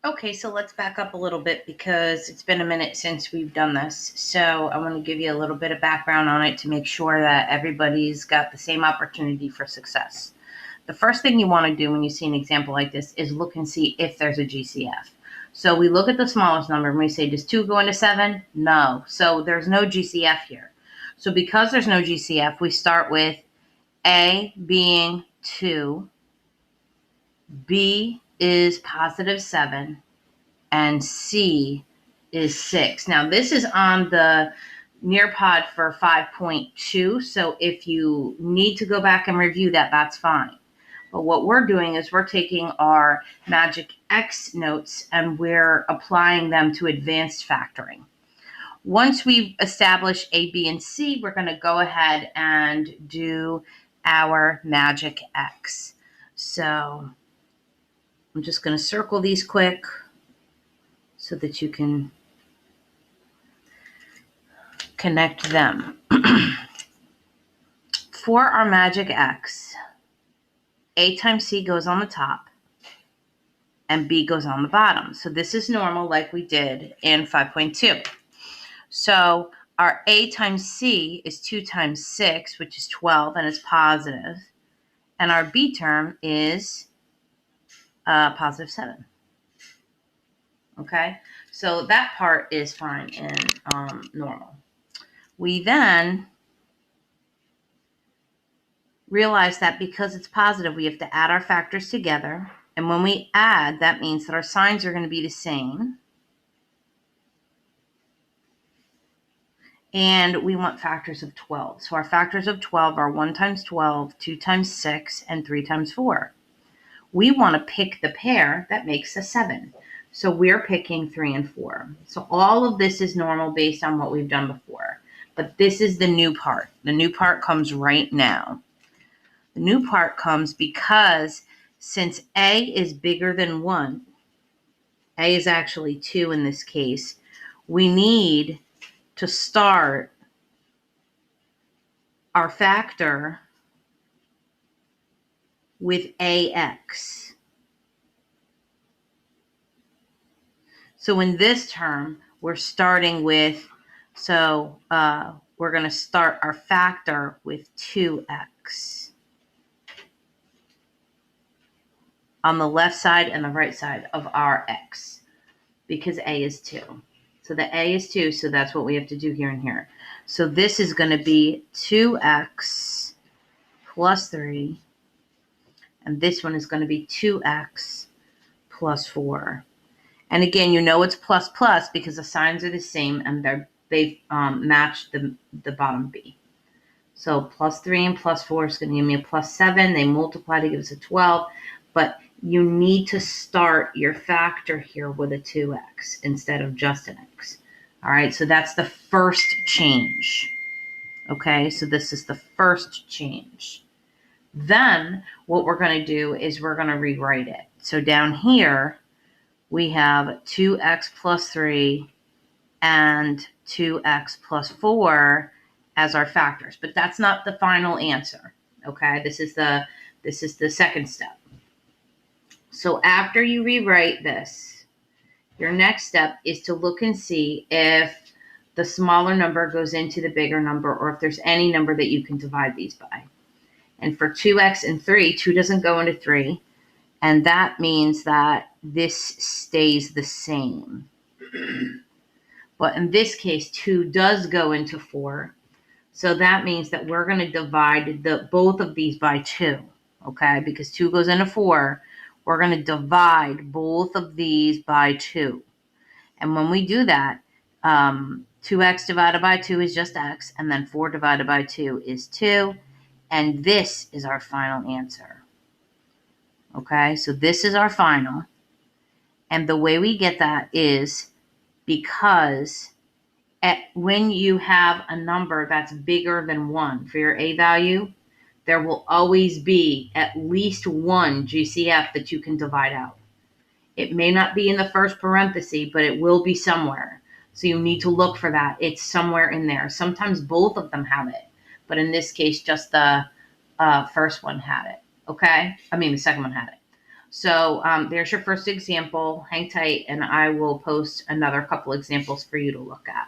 Okay, so let's back up a little bit because it's been a minute since we've done this. So I want to give you a little bit of background on it to make sure that everybody's got the same opportunity for success. The first thing you want to do when you see an example like this is look and see if there's a GCF. So we look at the smallest number and we say, does 2 go into 7? No. So there's no GCF here. So because there's no GCF, we start with A being 2, B is positive 7, and C is 6. Now this is on the Nearpod for 5.2, so if you need to go back and review that, that's fine. But what we're doing is we're taking our Magic X notes and we're applying them to advanced factoring. Once we've established A, B, and C, we're going to go ahead and do our Magic X. So I'm just going to circle these quick so that you can connect them. For our Magic X, A times C goes on the top and B goes on the bottom. So this is normal like we did in 5.2. So our A times C is 2 times 6, which is 12, and it's positive. And our B term is positive 7. Okay, so that part is fine and normal. We then realize that because it's positive, we have to add our factors together. And when we add, that means that our signs are going to be the same. And we want factors of 12. So our factors of 12 are 1 times 12, 2 times 6, and 3 times 4. We want to pick the pair that makes a 7. So we're picking 3 and 4. So all of this is normal based on what we've done before. But this is the new part. The new part comes right now. The new part comes because since A is bigger than 1, A is actually 2 in this case, we need to start our factor with AX. So in this term, we're starting with, we're going to start our factor with 2x on the left side and the right side of our x, because A is 2. So the A is 2, so that's what we have to do here and here. So this is going to be 2x plus 3, and this one is going to be 2x plus 4. And again, you know it's plus plus because the signs are the same and they match the bottom B. So plus 3 and plus 4 is going to give me a plus 7. They multiply to give us a 12. But you need to start your factor here with a 2x instead of just an x. All right, so that's the first change. Okay, so this is the first change. Then what we're going to do is we're going to rewrite it. So down here, we have 2x plus 3 and 2x plus 4 as our factors. But that's not the final answer. Okay, this is the second step. So after you rewrite this, your next step is to look and see if the smaller number goes into the bigger number or if there's any number that you can divide these by. And for 2x and 3, 2 doesn't go into 3. And that means that this stays the same. But in this case, 2 does go into 4. So that means that we're going to divide both of these by 2. Okay, because 2 goes into 4. We're going to divide both of these by 2. And when we do that, 2x divided by 2 is just x, and then 4 divided by 2 is 2. And this is our final answer. Okay, so this is our final. And the way we get that is because when you have a number that's bigger than 1 for your A value, there will always be at least one GCF that you can divide out. It may not be in the first parenthesis, but it will be somewhere. So you need to look for that. It's somewhere in there. Sometimes both of them have it, but in this case, just the first one had it. Okay? I mean, the second one had it. So there's your first example. Hang tight, and I will post another couple examples for you to look at.